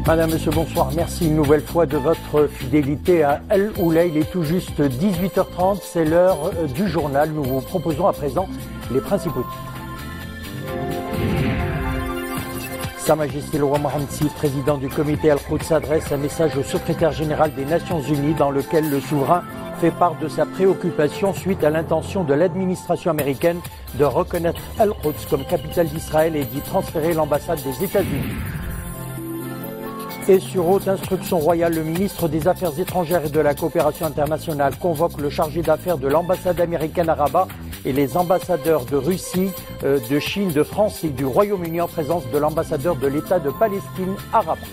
Madame, Monsieur, bonsoir. Merci une nouvelle fois de votre fidélité à Al Oula. Il est tout juste 18h30, c'est l'heure du journal. Nous vous proposons à présent les principaux titres. Sa Majesté le roi Mohammed VI, président du comité Al-Quds, adresse un message au secrétaire général des Nations Unies dans lequel le souverain fait part de sa préoccupation suite à l'intention de l'administration américaine de reconnaître Al-Quds comme capitale d'Israël et d'y transférer l'ambassade des États-Unis. Et sur haute instruction royale, le ministre des Affaires étrangères et de la coopération internationale convoque le chargé d'affaires de l'ambassade américaine à Rabat et les ambassadeurs de Russie, de Chine, de France et du Royaume-Uni en présence de l'ambassadeur de l'État de Palestine à Rabat.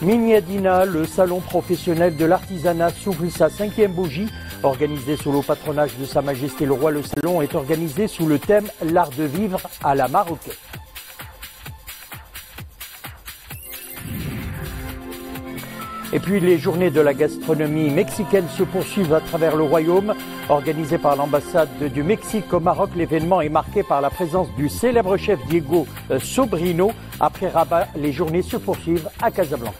Minyadina, le salon professionnel de l'artisanat, souffle sa 5e bougie. Organisé sous le patronage de Sa Majesté le Roi, le salon est organisé sous le thème « L'art de vivre à la marocaine ». Et puis les journées de la gastronomie mexicaine se poursuivent à travers le royaume. Organisé par l'ambassade du Mexique au Maroc, l'événement est marqué par la présence du célèbre chef Diego Sobrino. Après Rabat, les journées se poursuivent à Casablanca.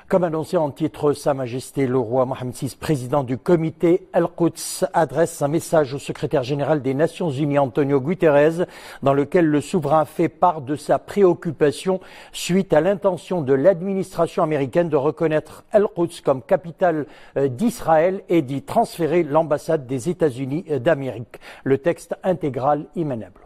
Comme annoncé en titre, Sa Majesté le roi Mohammed VI, président du comité Al-Quds, adresse un message au secrétaire général des Nations Unies, Antonio Guterres, dans lequel le souverain fait part de sa préoccupation suite à l'intention de l'administration américaine de reconnaître Al-Quds comme capitale d'Israël et d'y transférer l'ambassade des États-Unis d'Amérique. Le texte intégral immanable.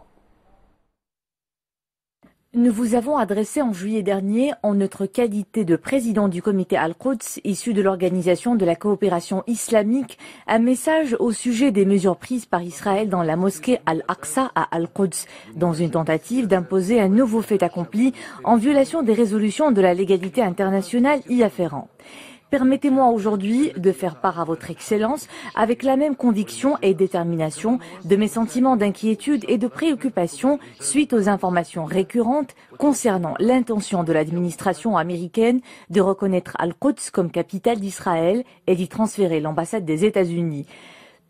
Nous vous avons adressé en juillet dernier, en notre qualité de président du comité Al-Quds, issu de l'Organisation de la coopération islamique, un message au sujet des mesures prises par Israël dans la mosquée Al-Aqsa à Al-Quds, dans une tentative d'imposer un nouveau fait accompli en violation des résolutions de la légalité internationale y afférent. Permettez-moi aujourd'hui de faire part à votre Excellence, avec la même conviction et détermination, de mes sentiments d'inquiétude et de préoccupation suite aux informations récurrentes concernant l'intention de l'administration américaine de reconnaître Al-Quds comme capitale d'Israël et d'y transférer l'ambassade des États-Unis.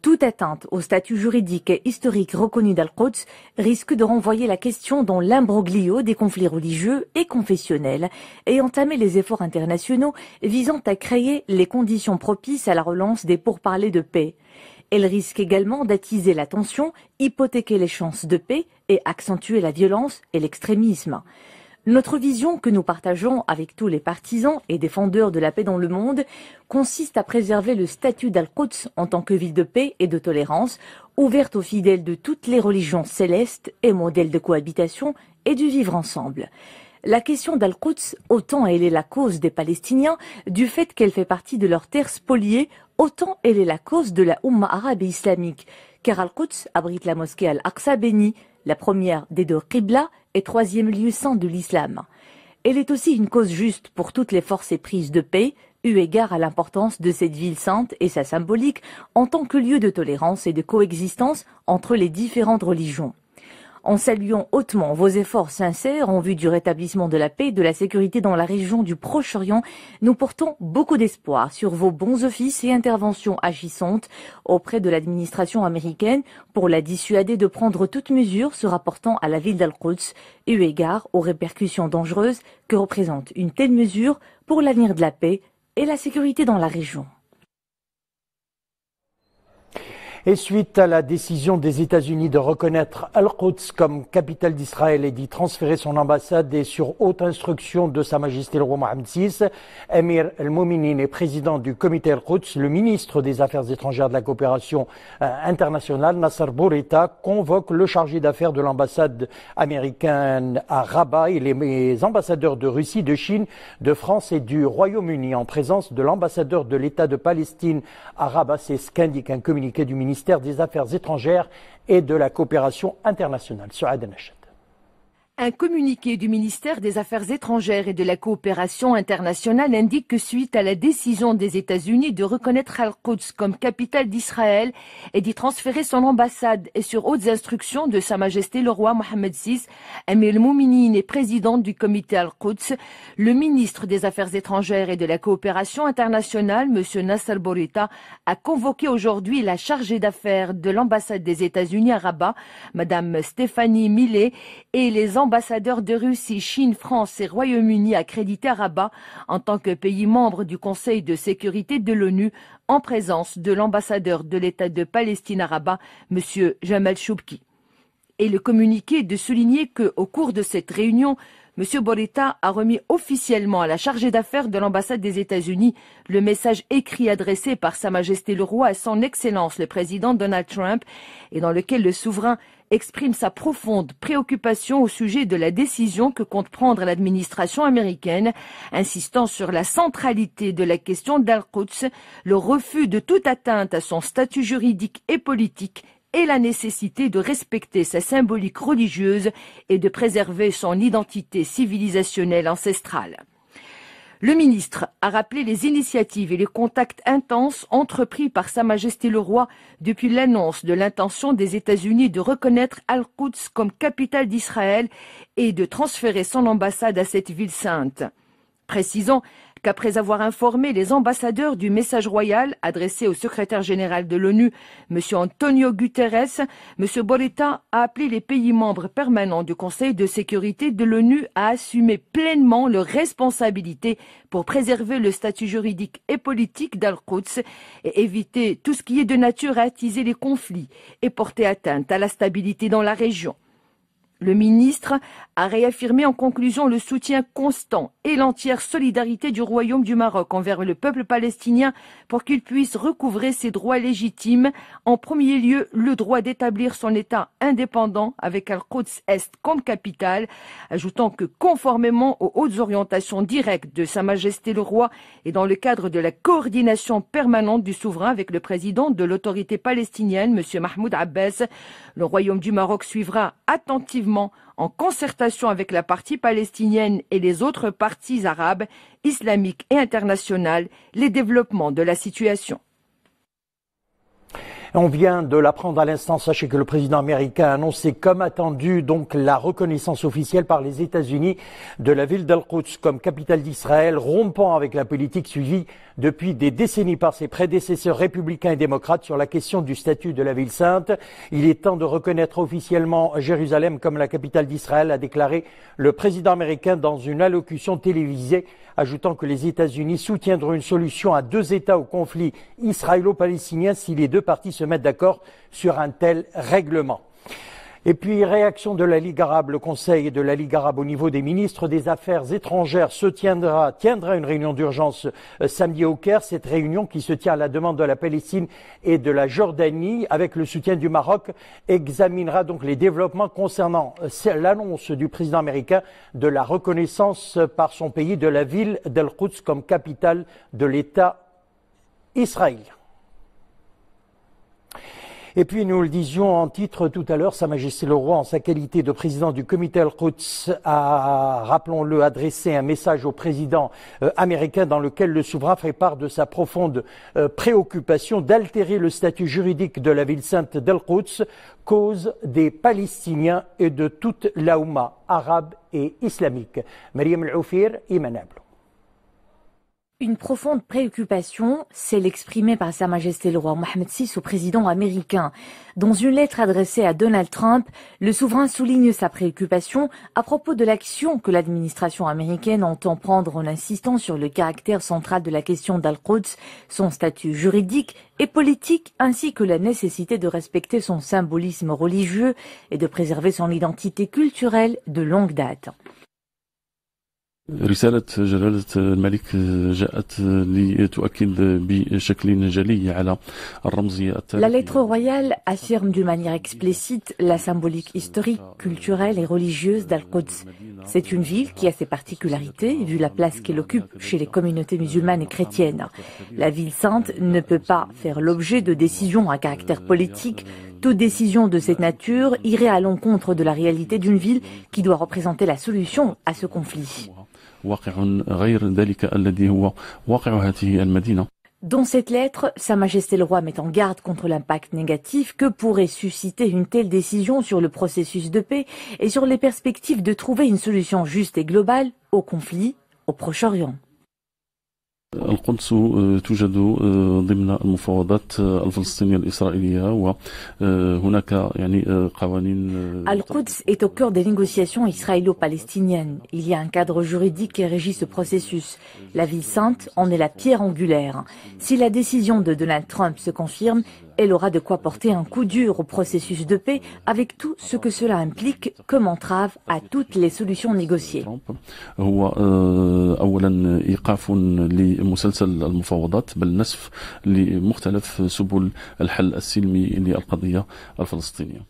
Toute atteinte au statut juridique et historique reconnu d'Al-Quds risque de renvoyer la question dans l'imbroglio des conflits religieux et confessionnels et entamer les efforts internationaux visant à créer les conditions propices à la relance des pourparlers de paix. Elle risque également d'attiser la tension, hypothéquer les chances de paix et accentuer la violence et l'extrémisme. Notre vision, que nous partageons avec tous les partisans et défendeurs de la paix dans le monde, consiste à préserver le statut d'Al-Quds en tant que ville de paix et de tolérance, ouverte aux fidèles de toutes les religions célestes et modèle de cohabitation et du vivre ensemble. La question d'Al-Quds, autant elle est la cause des Palestiniens, du fait qu'elle fait partie de leurs terres spoliées, autant elle est la cause de la Oumma arabe et islamique, car Al-Quds abrite la mosquée Al-Aqsa bénie, la première des deux Qibla et 3e lieu saint de l'islam. Elle est aussi une cause juste pour toutes les forces éprises de paix, eu égard à l'importance de cette ville sainte et sa symbolique en tant que lieu de tolérance et de coexistence entre les différentes religions. En saluant hautement vos efforts sincères en vue du rétablissement de la paix et de la sécurité dans la région du Proche-Orient, nous portons beaucoup d'espoir sur vos bons offices et interventions agissantes auprès de l'administration américaine pour la dissuader de prendre toute mesure se rapportant à la ville d'Al-Quds, eu égard aux répercussions dangereuses que représente une telle mesure pour l'avenir de la paix et la sécurité dans la région. Et suite à la décision des États-Unis de reconnaître Al-Quds comme capitale d'Israël et d'y transférer son ambassade, et sur haute instruction de Sa Majesté le roi Mohammed VI, Amir El-Mominin est président du comité Al-Quds, le ministre des Affaires étrangères de la coopération internationale, Nasser Bourita, convoque le chargé d'affaires de l'ambassade américaine à Rabat et les ambassadeurs de Russie, de Chine, de France et du Royaume-Uni en présence de l'ambassadeur de l'État de Palestine à Rabat. C'est ce qu'indique un communiqué du ministère des Affaires étrangères et de la coopération internationale. Souad Nachat. Un communiqué du ministère des Affaires étrangères et de la coopération internationale indique que suite à la décision des États-Unis de reconnaître Al-Quds comme capitale d'Israël et d'y transférer son ambassade et sur hautes instructions de Sa Majesté le roi Mohammed VI, Amir al-Mouminin et président du comité Al-Quds, le ministre des Affaires étrangères et de la coopération internationale, M. Nasser Bourita, a convoqué aujourd'hui la chargée d'affaires de l'ambassade des États-Unis à Rabat, Mme Stéphanie Millet, et les ambassadeurs de Russie, Chine, France et Royaume-Uni accrédités à Rabat en tant que pays membre du Conseil de sécurité de l'ONU en présence de l'ambassadeur de l'État de Palestine à Rabat, M. Jamal Choubki. Et le communiqué de souligner qu'au cours de cette réunion, M. Bourita a remis officiellement à la chargée d'affaires de l'ambassade des États-Unis le message écrit adressé par Sa Majesté le Roi à son Excellence le président Donald Trump et dans lequel le souverain exprime sa profonde préoccupation au sujet de la décision que compte prendre l'administration américaine, insistant sur la centralité de la question d'Al-Quds, le refus de toute atteinte à son statut juridique et politique et la nécessité de respecter sa symbolique religieuse et de préserver son identité civilisationnelle ancestrale. Le ministre a rappelé les initiatives et les contacts intenses entrepris par Sa Majesté le Roi depuis l'annonce de l'intention des États-Unis de reconnaître Al-Quds comme capitale d'Israël et de transférer son ambassade à cette ville sainte. Précisons qu'après avoir informé les ambassadeurs du message royal adressé au secrétaire général de l'ONU, M. Antonio Guterres, M. Bourita a appelé les pays membres permanents du Conseil de sécurité de l'ONU à assumer pleinement leurs responsabilités pour préserver le statut juridique et politique d'Al-Quds et éviter tout ce qui est de nature à attiser les conflits et porter atteinte à la stabilité dans la région. Le ministre a réaffirmé en conclusion le soutien constant et l'entière solidarité du Royaume du Maroc envers le peuple palestinien pour qu'il puisse recouvrer ses droits légitimes, en premier lieu le droit d'établir son État indépendant avec Al-Quds Est comme capitale, ajoutant que conformément aux hautes orientations directes de Sa Majesté le Roi et dans le cadre de la coordination permanente du souverain avec le président de l'autorité palestinienne, M. Mahmoud Abbas, le Royaume du Maroc suivra attentivement en concertation avec la partie palestinienne et les autres parties arabes, islamiques et internationales, les développements de la situation. On vient de l'apprendre à l'instant. Sachez que le président américain a annoncé comme attendu donc la reconnaissance officielle par les États-Unis de la ville d'Al-Quds comme capitale d'Israël, rompant avec la politique suivie depuis des décennies par ses prédécesseurs républicains et démocrates sur la question du statut de la ville sainte. Il est temps de reconnaître officiellement Jérusalem comme la capitale d'Israël, a déclaré le président américain dans une allocution télévisée, ajoutant que les États-Unis soutiendront une solution à deux États au conflit israélo-palestinien si les deux parties se mettent d'accord sur un tel règlement. Et puis, réaction de la Ligue arabe. Le Conseil de la Ligue arabe au niveau des ministres des Affaires étrangères tiendra une réunion d'urgence samedi au Caire. Cette réunion qui se tient à la demande de la Palestine et de la Jordanie avec le soutien du Maroc examinera donc les développements concernant l'annonce du président américain de la reconnaissance par son pays de la ville d'Al-Quds comme capitale de l'État israélien. Et puis, nous le disions en titre tout à l'heure, Sa Majesté le Roi, en sa qualité de président du comité Al-Quds, a, rappelons-le, adressé un message au président américain dans lequel le souverain fait part de sa profonde préoccupation d'altérer le statut juridique de la ville sainte d'Al-Quds, cause des Palestiniens et de toute la Oumma arabe et islamique. Mariam Al-Oufir, Imanable. Une profonde préoccupation, celle exprimée par Sa Majesté le Roi Mohammed VI au président américain. Dans une lettre adressée à Donald Trump, le souverain souligne sa préoccupation à propos de l'action que l'administration américaine entend prendre en insistant sur le caractère central de la question d'Al-Quds, son statut juridique et politique, ainsi que la nécessité de respecter son symbolisme religieux et de préserver son identité culturelle de longue date. رسالة جلالة الملك جاءت لتؤكد بشكل جلي على الرمزية التاريخية. La lettre royale affirme d'une manière explicite la symbolique historique, culturelle et religieuse d'Al-Quds. C'est une ville qui a ses particularités, vu la place qu'elle occupe chez les communautés musulmanes et chrétiennes. La ville sainte ne peut pas faire l'objet de décisions à caractère politique. Toute décision de cette nature irait à l'encontre de la réalité d'une ville qui doit représenter la solution à ce conflit. Dans cette lettre, Sa Majesté le Roi met en garde contre l'impact négatif que pourrait susciter une telle décision sur le processus de paix et sur les perspectives de trouver une solution juste et globale au conflit au Proche-Orient. القدس توجد ضمن المفاوضات الفلسطينية الإسرائيلية وهناك قوانين. Al-Quds est au cœur des négociations israélo-palestiniennes. Il y a un cadre juridique qui régit ce processus. La ville sainte en est la pierre angulaire. Si la décision de Donald Trump se confirme, elle aura de quoi porter un coup dur au processus de paix avec tout ce que cela implique comme entrave à toutes les solutions négociées. هو أولا إيقاف لمسلسل المفاوضات بل نسف لمختلف سبل الحل السلمي للقضية الفلسطينية.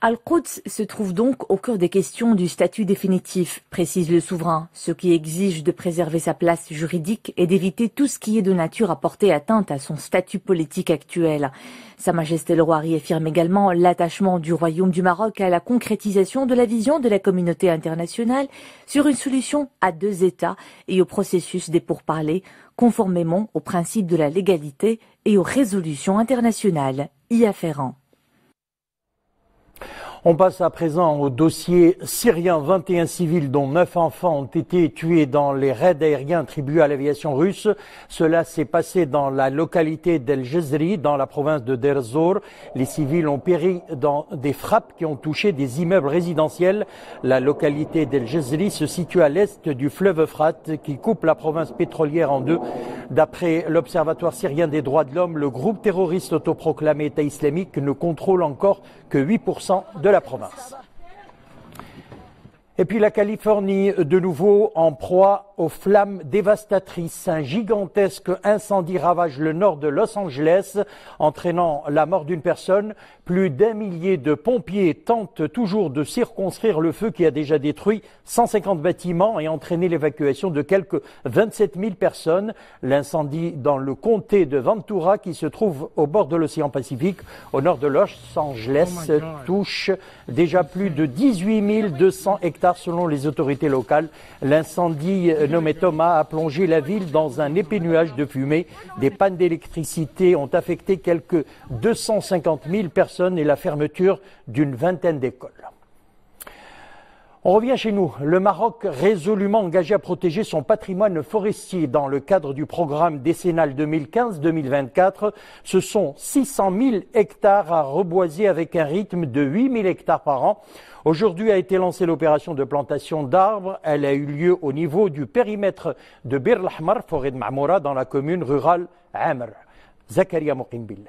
Al-Quds se trouve donc au cœur des questions du statut définitif, précise le souverain, ce qui exige de préserver sa place juridique et d'éviter tout ce qui est de nature à porter atteinte à son statut politique actuel. Sa Majesté le Roi réaffirme également l'attachement du Royaume du Maroc à la concrétisation de la vision de la communauté internationale sur une solution à deux États et au processus des pourparlers, conformément aux principes de la légalité et aux résolutions internationales y afférents. On passe à présent au dossier syrien. 21 civils, dont 9 enfants, ont été tués dans les raids aériens attribués à l'aviation russe. Cela s'est passé dans la localité d'El Jezri, dans la province de Deir ez-Zor. Les civils ont péri dans des frappes qui ont touché des immeubles résidentiels. La localité d'El Jezri se situe à l'est du fleuve Euphrate, qui coupe la province pétrolière en deux. D'après l'Observatoire syrien des droits de l'homme, le groupe terroriste autoproclamé État islamique ne contrôle encore que 8% de la province. Et puis la Californie, de nouveau en proie aux flammes dévastatrices. Un gigantesque incendie ravage le nord de Los Angeles, entraînant la mort d'une personne. Plus d'1 millier de pompiers tentent toujours de circonscrire le feu qui a déjà détruit 150 bâtiments et entraîné l'évacuation de quelques 27 000 personnes. L'incendie dans le comté de Ventura, qui se trouve au bord de l'océan Pacifique, au nord de Los Angeles, touche déjà plus de 18 200 hectares selon les autorités locales. L'incendie nommé Thomas a plongé la ville dans un épais nuage de fumée. Des pannes d'électricité ont affecté quelques 250 000 personnes et la fermeture d'une vingtaine d'écoles. On revient chez nous. Le Maroc, résolument engagé à protéger son patrimoine forestier dans le cadre du programme décennal 2015-2024. Ce sont 600 000 hectares à reboiser avec un rythme de 8 000 hectares par an. Aujourd'hui a été lancée l'opération de plantation d'arbres. Elle a eu lieu au niveau du périmètre de Bir al-Ahmar, forêt de Mamoura, dans la commune rurale Amr. Zakaria Mouqimbil.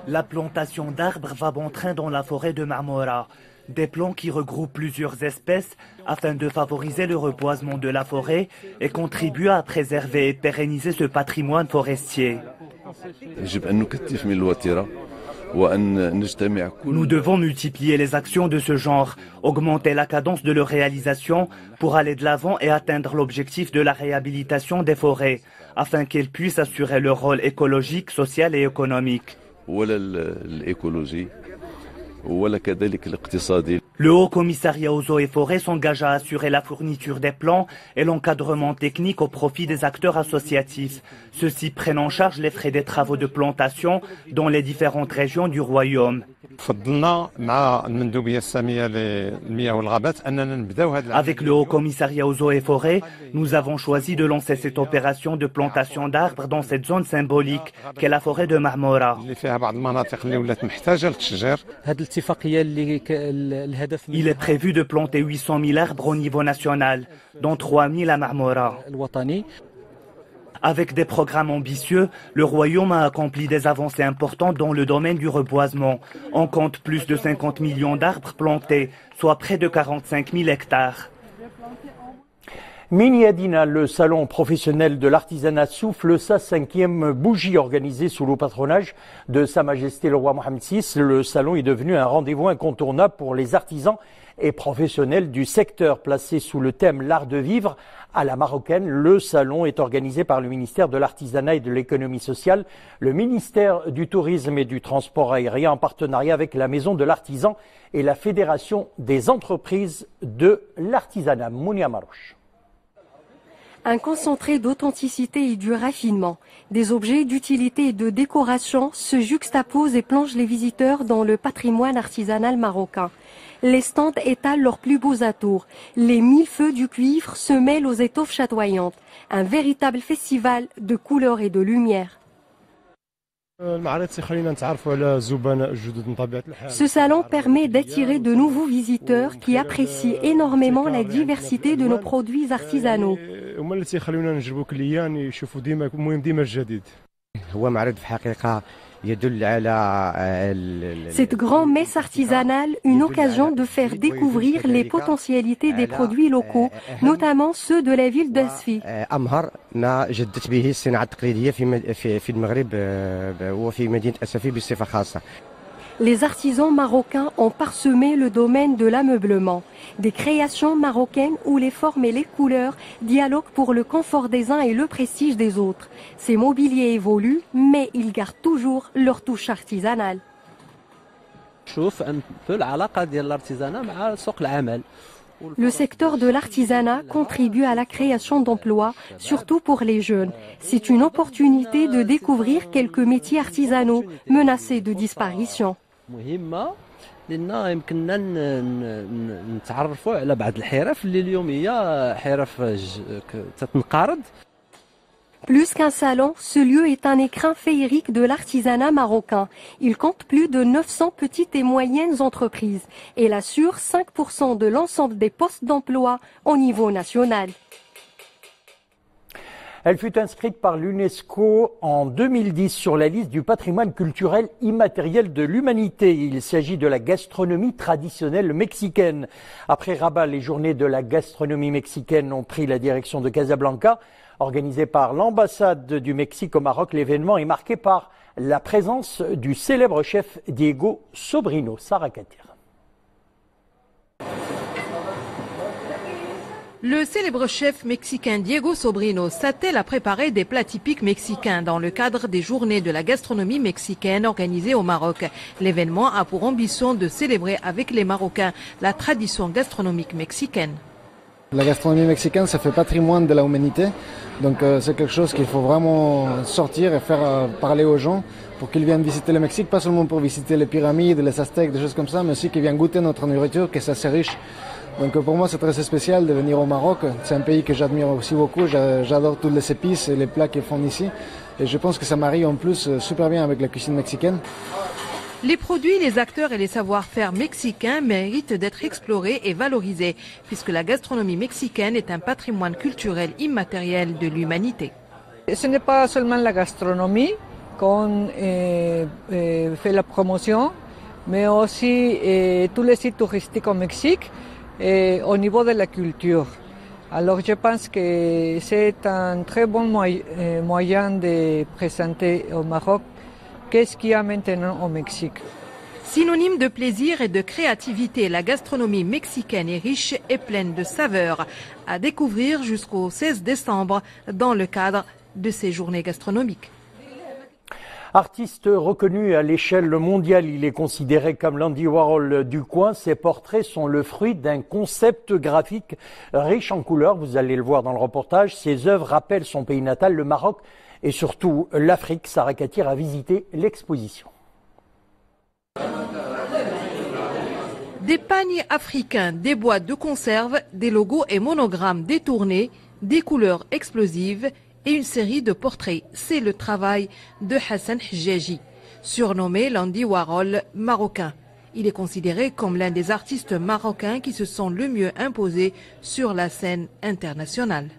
La plantation d'arbres va bon train dans la forêt de Marmora. Des plants qui regroupent plusieurs espèces afin de favoriser le reboisement de la forêt et contribuent à préserver et pérenniser ce patrimoine forestier. Nous devons multiplier les actions de ce genre, augmenter la cadence de leur réalisation pour aller de l'avant et atteindre l'objectif de la réhabilitation des forêts, afin qu'elles puissent assurer leur rôle écologique, social et économique. Le Haut Commissariat aux eaux et forêts s'engage à assurer la fourniture des plans et l'encadrement technique au profit des acteurs associatifs. Ceux-ci prennent en charge les frais des travaux de plantation dans les différentes régions du royaume. Avec le Haut Commissariat aux eaux et forêts, nous avons choisi de lancer cette opération de plantation d'arbres dans cette zone symbolique qu'est la forêt de Marmora. Il est prévu de planter 800 000 arbres au niveau national, dont 3 000 à Marmora. Avec des programmes ambitieux, le Royaume a accompli des avancées importantes dans le domaine du reboisement. On compte plus de 50 millions d'arbres plantés, soit près de 45 000 hectares. Miniadina, le salon professionnel de l'artisanat, souffle sa 5e bougie organisée sous le patronage de Sa Majesté le roi Mohammed VI. Le salon est devenu un rendez-vous incontournable pour les artisans et professionnels du secteur. Placé sous le thème l'art de vivre à la marocaine, le salon est organisé par le ministère de l'Artisanat et de l'Économie sociale, le ministère du Tourisme et du Transport aérien en partenariat avec la Maison de l'Artisan et la Fédération des entreprises de l'artisanat. Mounia Marouche. Un concentré d'authenticité et du raffinement. Des objets d'utilité et de décoration se juxtaposent et plongent les visiteurs dans le patrimoine artisanal marocain. Les stands étalent leurs plus beaux atours. Les mille feux du cuivre se mêlent aux étoffes chatoyantes. Un véritable festival de couleurs et de lumière. Ce salon permet d'attirer de nouveaux visiteurs qui apprécient énormément la diversité de nos produits artisanaux. Cette grande messe artisanale, une occasion de faire découvrir les potentialités des produits locaux, notamment ceux de la ville d'Asfi. Les artisans marocains ont parsemé le domaine de l'ameublement. Des créations marocaines où les formes et les couleurs dialoguent pour le confort des uns et le prestige des autres. Ces mobiliers évoluent, mais ils gardent toujours leur touche artisanale. Le secteur de l'artisanat contribue à la création d'emplois, surtout pour les jeunes. C'est une opportunité de découvrir quelques métiers artisanaux menacés de disparition. Plus qu'un salon, ce lieu est un écrin féerique de l'artisanat marocain. Il compte plus de 900 petites et moyennes entreprises et il assure 5% de l'ensemble des postes d'emploi au niveau national. Elle fut inscrite par l'UNESCO en 2010 sur la liste du patrimoine culturel immatériel de l'humanité. Il s'agit de la gastronomie traditionnelle mexicaine. Après Rabat, les journées de la gastronomie mexicaine ont pris la direction de Casablanca. Organisé par l'ambassade du Mexique au Maroc, l'événement est marqué par la présence du célèbre chef Diego Sobrino. Sarah Katir. Le célèbre chef mexicain Diego Sobrino s'attelle à préparer des plats typiques mexicains dans le cadre des journées de la gastronomie mexicaine organisées au Maroc. L'événement a pour ambition de célébrer avec les Marocains la tradition gastronomique mexicaine. La gastronomie mexicaine, ça fait patrimoine de l'humanité. Donc c'est quelque chose qu'il faut vraiment sortir et faire parler aux gens pour qu'ils viennent visiter le Mexique, pas seulement pour visiter les pyramides, les Aztèques, des choses comme ça, mais aussi qu'ils viennent goûter notre nourriture, que c'est assez riche. Donc pour moi, c'est très spécial de venir au Maroc. C'est un pays que j'admire aussi beaucoup. J'adore toutes les épices et les plats qu'ils font ici. Et je pense que ça marie en plus super bien avec la cuisine mexicaine. Les produits, les acteurs et les savoir-faire mexicains méritent d'être explorés et valorisés, puisque la gastronomie mexicaine est un patrimoine culturel immatériel de l'humanité. Ce n'est pas seulement la gastronomie qu'on fait la promotion, mais aussi tous les sites touristiques au Mexique et au niveau de la culture. Alors je pense que c'est un très bon moyen de présenter au Maroc qu'est-ce qu'il y a maintenant au Mexique. Synonyme de plaisir et de créativité, la gastronomie mexicaine est riche et pleine de saveurs. À découvrir jusqu'au 16 décembre dans le cadre de ces journées gastronomiques. Artiste reconnu à l'échelle mondiale, il est considéré comme l'Andy Warhol du coin. Ses portraits sont le fruit d'un concept graphique riche en couleurs. Vous allez le voir dans le reportage. Ses œuvres rappellent son pays natal, le Maroc, et surtout l'Afrique. Sarah Katir a visité l'exposition. Des paniers africains, des boîtes de conserve, des logos et monogrammes détournés, des couleurs explosives et une série de portraits. C'est le travail de Hassan Hjaji, surnommé l'Andy Warhol marocain. Il est considéré comme l'un des artistes marocains qui se sont le mieux imposés sur la scène internationale.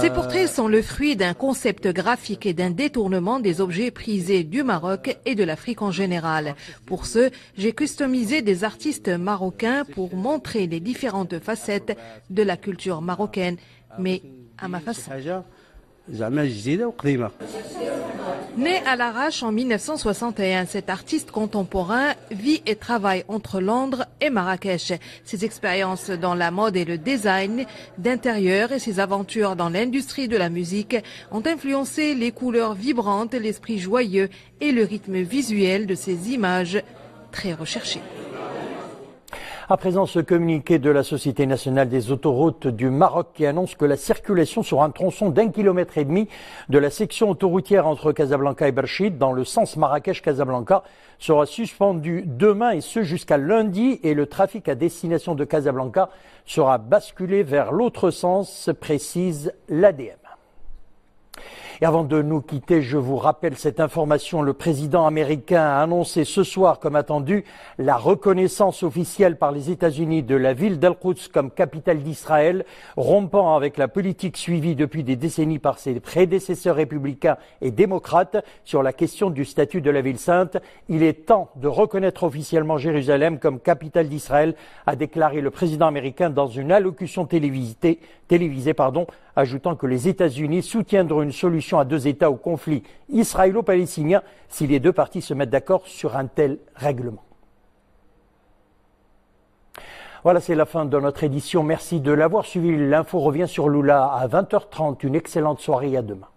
Ces portraits sont le fruit d'un concept graphique et d'un détournement des objets prisés du Maroc et de l'Afrique en général. Pour ce, j'ai customisé des artistes marocains pour montrer les différentes facettes de la culture marocaine, mais à ma façon. Né à l'Arrache en 1961, cet artiste contemporain vit et travaille entre Londres et Marrakech. Ses expériences dans la mode et le design d'intérieur et ses aventures dans l'industrie de la musique ont influencé les couleurs vibrantes, l'esprit joyeux et le rythme visuel de ces images très recherchées. À présent, ce communiqué de la Société nationale des autoroutes du Maroc qui annonce que la circulation sur un tronçon d'1,5 km de la section autoroutière entre Casablanca et Berchid dans le sens Marrakech-Casablanca sera suspendue demain et ce jusqu'à lundi et le trafic à destination de Casablanca sera basculé vers l'autre sens, précise l'ADM. Et avant de nous quitter, je vous rappelle cette information. Le président américain a annoncé ce soir, comme attendu, la reconnaissance officielle par les États-Unis de la ville d'Al-Quds comme capitale d'Israël, rompant avec la politique suivie depuis des décennies par ses prédécesseurs républicains et démocrates sur la question du statut de la ville sainte. Il est temps de reconnaître officiellement Jérusalem comme capitale d'Israël, a déclaré le président américain dans une allocution télévisée, ajoutant que les États-Unis soutiendront une solution à deux États au conflit israélo-palestinien si les deux parties se mettent d'accord sur un tel règlement. Voilà, c'est la fin de notre édition. Merci de l'avoir suivi. L'info revient sur Lula à 20h30. Une excellente soirée et à demain.